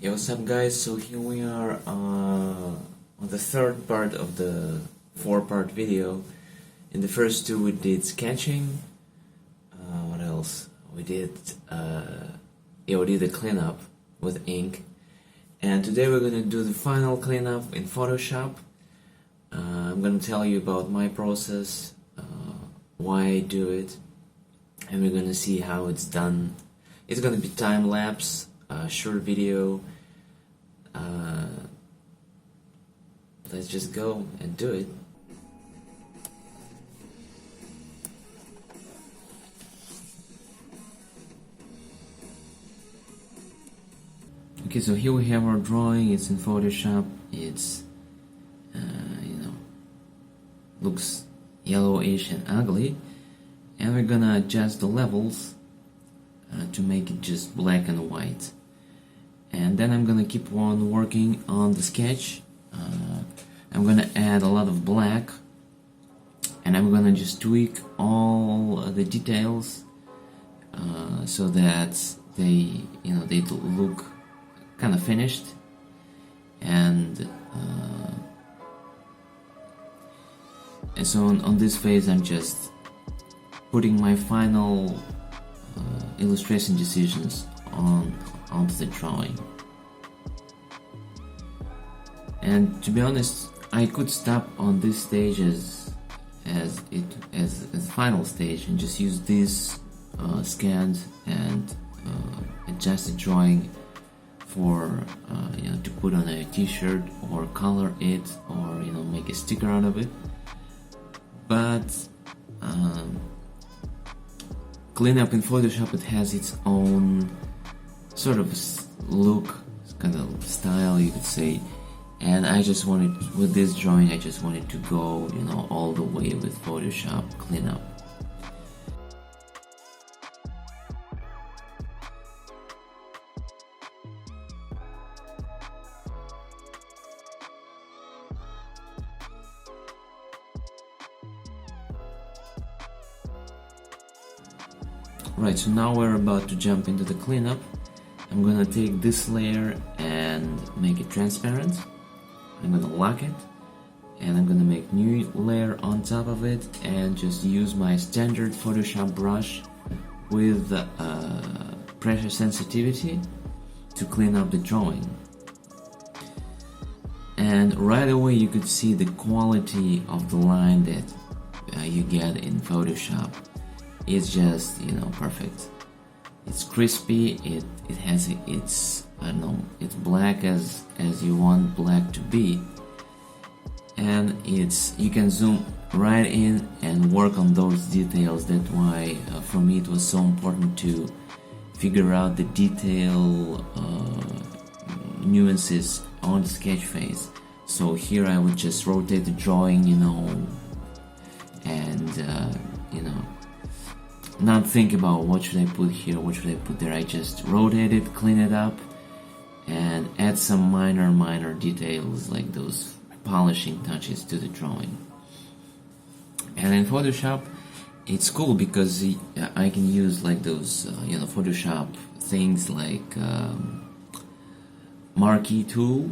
Yo, what's up guys? So here we are on the third part of the four-part video. In the first two we did sketching. What else? We did a cleanup with ink. And today we're gonna do the final cleanup in Photoshop. I'm gonna tell you about my process, why I do it, and we're gonna see how it's done. It's gonna be time-lapse, short video. Let's just go and do it. Okay, so here we have our drawing. It's in Photoshop. It's looks yellowish and ugly, and we're gonna adjust the levels to make it just black and white. And then I'm gonna keep on working on the sketch. I'm gonna add a lot of black, and I'm gonna just tweak all the details so that they look kind of finished. And so on this phase I'm just putting my final illustration decisions onto the drawing. And to be honest, I could stop on this stage as the final stage and just use this scan and adjust the drawing for to put on a t-shirt or color it or make a sticker out of it. But cleanup in Photoshop, it has its own sort of look, kind of style, you could say. And I just wanted, with this drawing, I just wanted to go, all the way with Photoshop cleanup. Right, so now we're about to jump into the cleanup. I'm gonna take this layer and make it transparent. I'm gonna lock it, and I'm gonna make new layer on top of it and just use my standard Photoshop brush with pressure sensitivity to clean up the drawing. And right away you could see the quality of the line that you get in Photoshop. It's just perfect. It's crispy. It has it's black as you want black to be, and you can zoom right in and work on those details. That's why for me it was so important to figure out the detail nuances on the sketch phase. So here I would just rotate the drawing, and not think about what should I put here, what should I put there. I just rotate it, clean it up, and add some minor details like those polishing touches to the drawing. And in Photoshop, it's cool because I can use like those Photoshop things like marquee tool,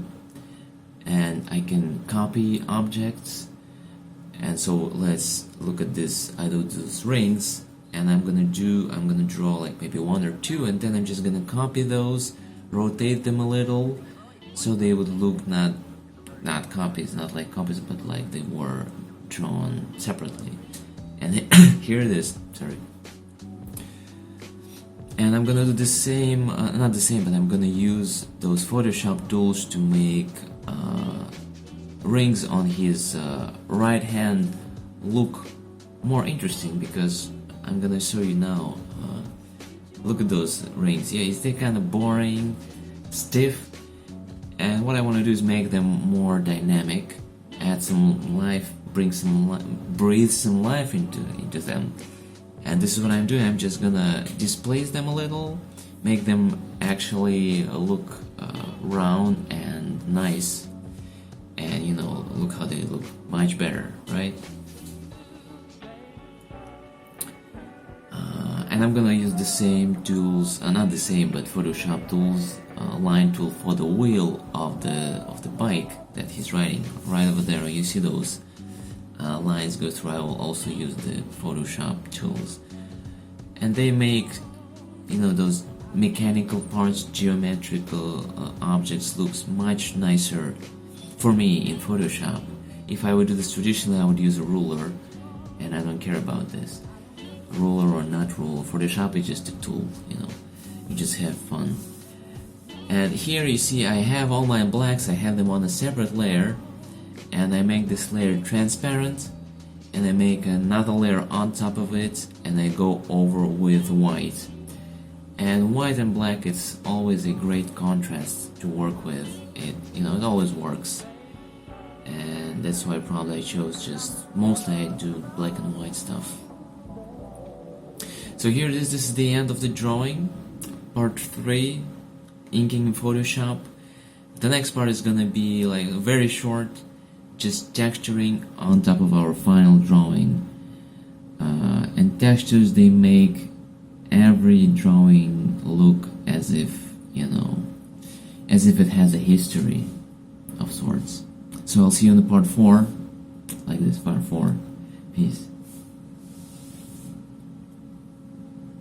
and I can copy objects. And so let's look at this. I do those rings, and I'm gonna draw like maybe one or two, and then I'm just gonna copy those, rotate them a little so they would look not copies, not like copies, but like they were drawn separately. And here it is, sorry. And I'm gonna do the same, not the same, but I'm gonna use those Photoshop tools to make rings on his right hand look more interesting, because I'm gonna show you now. Look at those rings. Yeah, they're kind of boring, stiff, and what I want to do is make them more dynamic, add some life, breathe some life into them. And this is what I'm doing. I'm just gonna displace them a little, make them actually look round and nice, and look how they look much better, right? And and I'm gonna use the same tools, not the same, but Photoshop tools, line tool for the wheel of the bike that he's riding. Right over there, you see those lines go through. I will also use the Photoshop tools, and they make, you know, those mechanical parts, geometrical objects looks much nicer for me in Photoshop. If I would do this traditionally, I would use a ruler, and I don't care about this. Ruler or not ruler, Photoshop is just a tool, you know, you just have fun. And here you see I have all my blacks, I have them on a separate layer, and I make this layer transparent, and I make another layer on top of it, and I go over with white. And white and black, it's always a great contrast to work with. It, you know, it always works. And that's why probably I chose mostly I do black and white stuff. So here it is, this is the end of the drawing, part 3, inking in Photoshop. The next part is gonna be like very short, just texturing on top of our final drawing. And textures, they make every drawing look as if, you know, as if it has a history of sorts. So I'll see you in the part 4, like this, part 4. Peace.